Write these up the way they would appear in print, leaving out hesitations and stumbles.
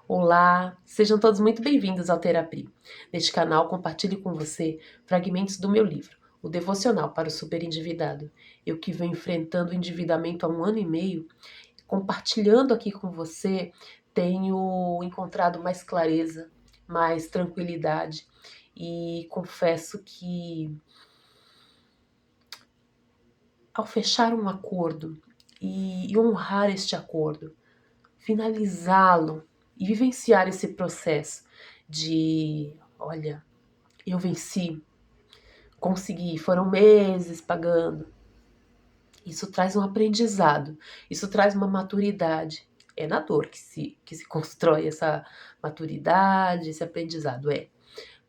Olá, sejam todos muito bem-vindos ao Terapri. Neste canal, compartilho com você fragmentos do meu livro, O Devocional para o Superendividado. Eu que venho enfrentando o endividamento há 1 ano e meio, compartilhando aqui com você, tenho encontrado mais clareza, mais tranquilidade e confesso que ao fechar um acordo e honrar este acordo, finalizá-lo e vivenciar esse processo de, olha, eu venci, consegui, foram meses pagando. Isso traz um aprendizado, isso traz uma maturidade. É na dor que se constrói essa maturidade, esse aprendizado, é.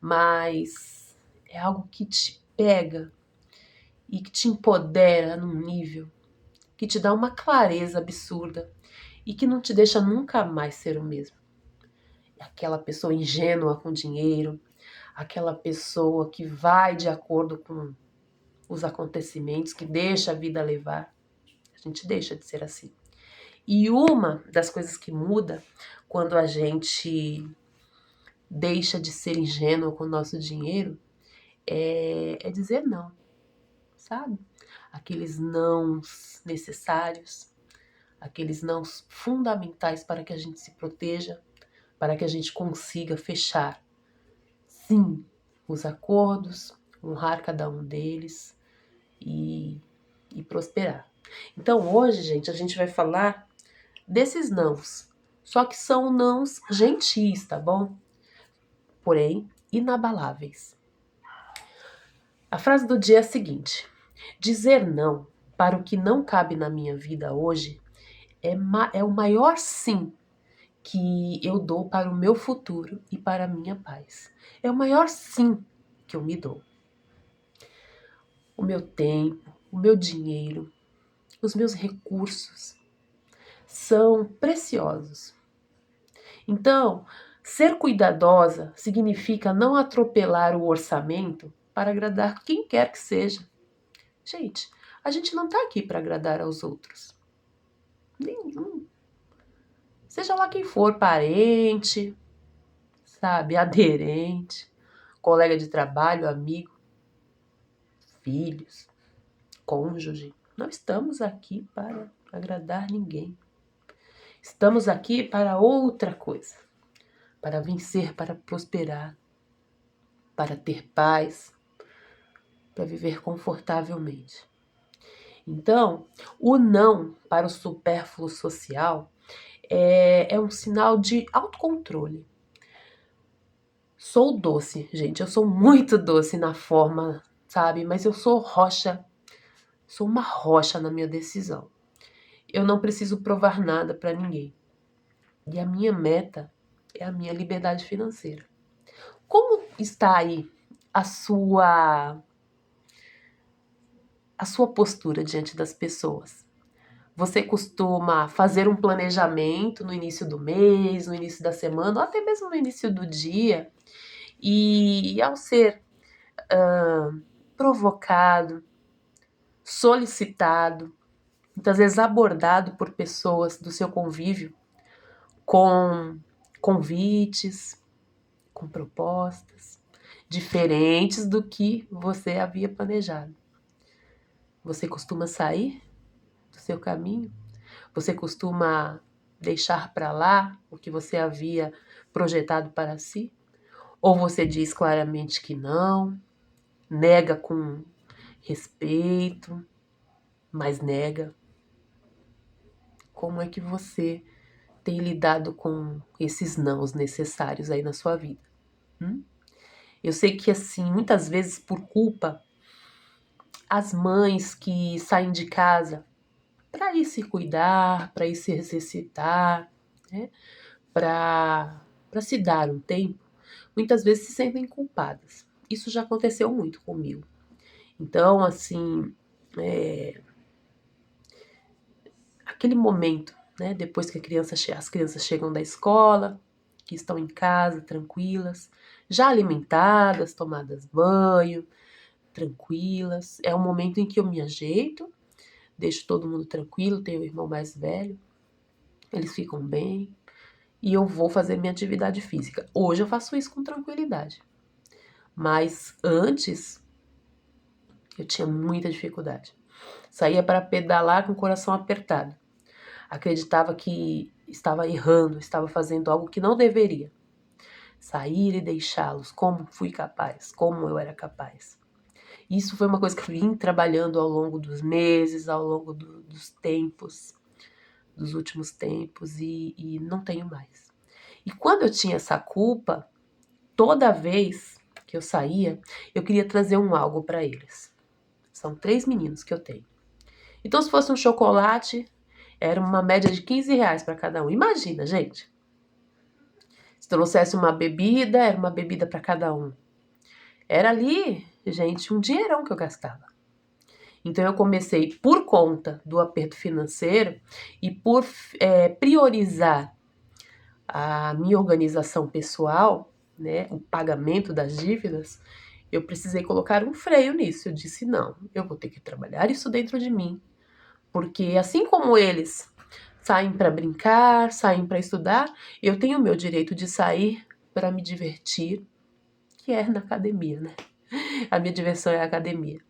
Mas é algo que te pega e que te empodera num nível que te dá uma clareza absurda e que não te deixa nunca mais ser o mesmo. Aquela pessoa ingênua com dinheiro, aquela pessoa que vai de acordo com os acontecimentos, que deixa a vida levar. A gente deixa de ser assim. E uma das coisas que muda quando a gente deixa de ser ingênuo com o nosso dinheiro é dizer não, sabe? Aqueles nãos necessários, aqueles nãos fundamentais para que a gente se proteja, para que a gente consiga fechar, sim, os acordos, honrar cada um deles e prosperar. Então hoje, gente, a gente vai falar desses nãos. Só que são nãos gentis, tá bom? Porém, inabaláveis. A frase do dia é a seguinte: dizer não para o que não cabe na minha vida hoje é o maior sim que eu dou para o meu futuro e para a minha paz. É o maior sim que eu me dou. O meu tempo, o meu dinheiro, os meus recursos são preciosos. Então, ser cuidadosa significa não atropelar o orçamento para agradar quem quer que seja. Gente, a gente não está aqui para agradar aos outros. Nenhum. Seja lá quem for, parente, sabe, aderente, colega de trabalho, amigo, filhos, cônjuge. Não estamos aqui para agradar ninguém. Estamos aqui para outra coisa. Para vencer, para prosperar, para ter paz, para viver confortavelmente. Então, o não para o supérfluo social é um sinal de autocontrole. Sou doce, gente, eu sou muito doce na forma, sabe? Mas eu sou rocha, sou uma rocha na minha decisão. Eu não preciso provar nada para ninguém. E a minha meta é a minha liberdade financeira. Como está aí a sua postura diante das pessoas? Você costuma fazer um planejamento no início do mês, no início da semana, ou até mesmo no início do dia, e ao ser provocado, solicitado, muitas vezes abordado por pessoas do seu convívio, com convites, com propostas diferentes do que você havia planejado. Você costuma sair do seu caminho? Você costuma deixar para lá o que você havia projetado para si? Ou você diz claramente que não, nega com respeito, mas nega? Como é que você tem lidado com esses nãos necessários aí na sua vida? Eu sei que, assim, muitas vezes por culpa, as mães que saem de casa para ir se cuidar, para ir se exercitar, né? Para se dar um tempo, muitas vezes se sentem culpadas. Isso já aconteceu muito comigo. Então, assim, aquele momento, né, depois que as crianças chegam da escola, que estão em casa, tranquilas, já alimentadas, tomadas banho, tranquilas, é o momento em que eu me ajeito, deixo todo mundo tranquilo, tenho o irmão mais velho, eles ficam bem, e eu vou fazer minha atividade física. Hoje eu faço isso com tranquilidade. Mas antes eu tinha muita dificuldade. Saía para pedalar com o coração apertado. Acreditava que estava errando, estava fazendo algo que não deveria. Sair e deixá-los, como fui capaz, como eu era capaz. Isso foi uma coisa que eu vim trabalhando ao longo dos meses, ao longo dos tempos, dos últimos tempos, e não tenho mais. E quando eu tinha essa culpa, toda vez que eu saía, eu queria trazer um algo para eles. São 3 meninos que eu tenho. Então, se fosse um chocolate, era uma média de R$ 15 para cada um. Imagina, gente. Se trouxesse uma bebida, era uma bebida para cada um. Era ali, gente, um dinheirão que eu gastava. Então, eu comecei, por conta do aperto financeiro e por priorizar a minha organização pessoal, né, o pagamento das dívidas, eu precisei colocar um freio nisso. Eu disse, não, eu vou ter que trabalhar isso dentro de mim. Porque assim como eles saem para brincar, saem para estudar, eu tenho o meu direito de sair para me divertir, que é na academia, né? A minha diversão é a academia.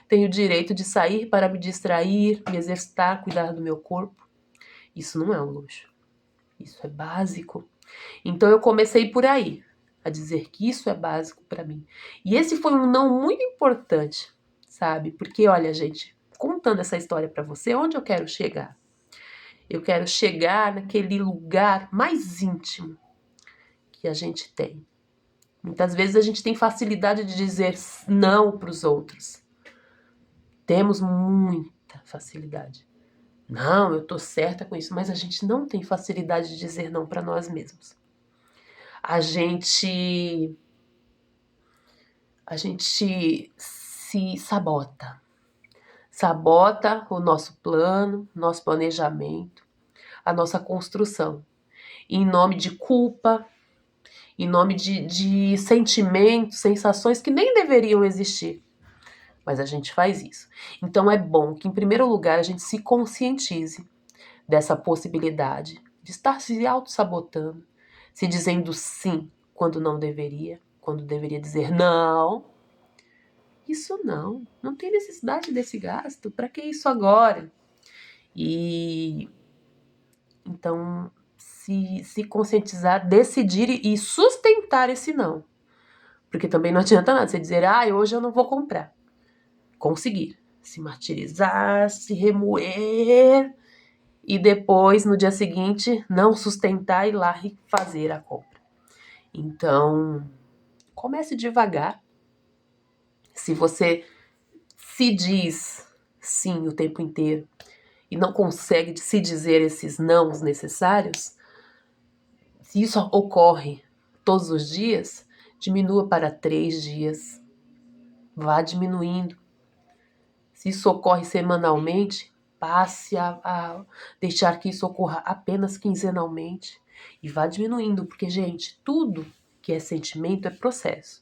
Tenho o direito de sair para me distrair, me exercitar, cuidar do meu corpo. Isso não é um luxo. Isso é básico. Então eu comecei por aí, a dizer que isso é básico para mim. E esse foi um não muito importante, sabe? Porque, olha, gente, contando essa história para você, onde eu quero chegar? Eu quero chegar naquele lugar mais íntimo que a gente tem. Muitas vezes a gente tem facilidade de dizer não para os outros. Temos muita facilidade. Não, eu tô certa com isso, mas a gente não tem facilidade de dizer não para nós mesmos. A gente se sabota. Sabota o nosso plano, nosso planejamento, a nossa construção. Em nome de culpa, em nome de sentimentos, sensações que nem deveriam existir. Mas a gente faz isso. Então é bom que, em primeiro lugar, a gente se conscientize dessa possibilidade de estar se auto-sabotando, se dizendo sim quando não deveria, quando deveria dizer não. Isso não tem necessidade desse gasto. Para que isso agora? E então se conscientizar, decidir e sustentar esse não. Porque também não adianta nada você dizer, hoje eu não vou comprar. Conseguir se martirizar, se remoer e depois, no dia seguinte, não sustentar e ir lá e fazer a compra. Então, comece devagar. Se você se diz sim o tempo inteiro e não consegue se dizer esses nãos necessários, se isso ocorre todos os dias, diminua para 3 dias. Vá diminuindo. Se isso ocorre semanalmente, passe a deixar que isso ocorra apenas quinzenalmente. E vá diminuindo, porque, gente, tudo que é sentimento é processo.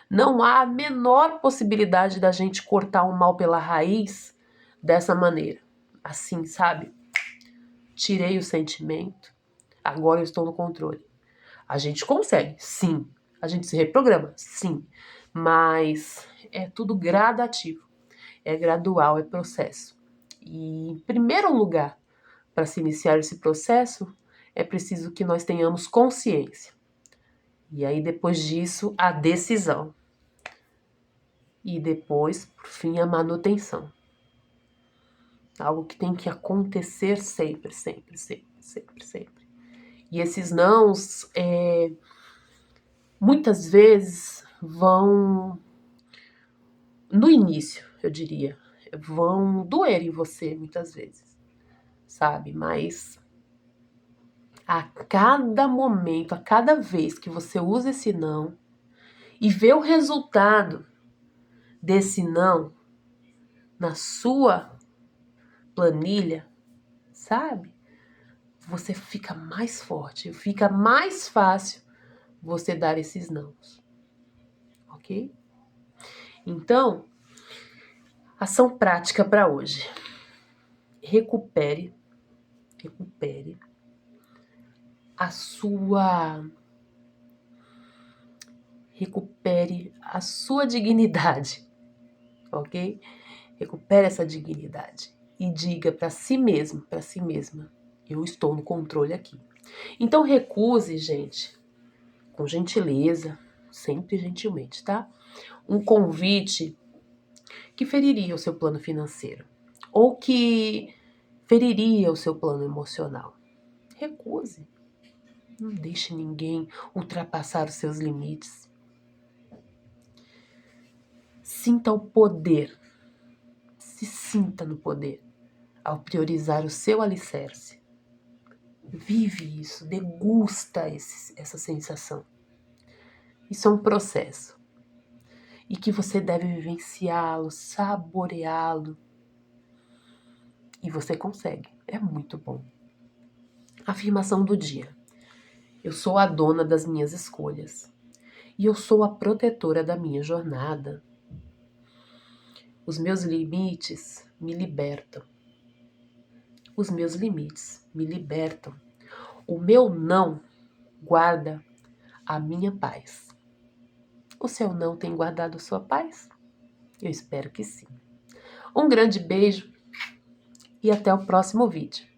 Não há a menor possibilidade da gente cortar o mal pela raiz dessa maneira. Assim, sabe? Tirei o sentimento, agora eu estou no controle. A gente consegue, sim. A gente se reprograma, sim. Mas é tudo gradativo. É gradual, é processo. E, em primeiro lugar, para se iniciar esse processo, é preciso que nós tenhamos consciência. E aí, depois disso, a decisão. E depois, por fim, a manutenção. Algo que tem que acontecer sempre, sempre, sempre, sempre, sempre. E esses nãos, muitas vezes, vão, no início, eu diria, vão doer em você, muitas vezes, sabe? Mas a cada momento, a cada vez que você usa esse não e vê o resultado desse não na sua planilha, sabe? Você fica mais forte, fica mais fácil você dar esses nãos, ok? Então, ação prática para hoje. Recupere recupere a sua dignidade, ok? Recupere essa dignidade e diga para si mesmo, para si mesma, eu estou no controle aqui. Então recuse, gente, com gentileza, sempre gentilmente, tá? Um convite que feriria o seu plano financeiro ou que feriria o seu plano emocional. Recuse. Não deixe ninguém ultrapassar os seus limites. Sinta o poder. Se sinta no poder ao priorizar o seu alicerce. Vive isso, degusta essa sensação. Isso é um processo. E que você deve vivenciá-lo, saboreá-lo. E você consegue. É muito bom. Afirmação do dia. Eu sou a dona das minhas escolhas. E eu sou a protetora da minha jornada. Os meus limites me libertam. Os meus limites me libertam. O meu não guarda a minha paz. O seu não tem guardado a sua paz? Eu espero que sim. Um grande beijo e até o próximo vídeo.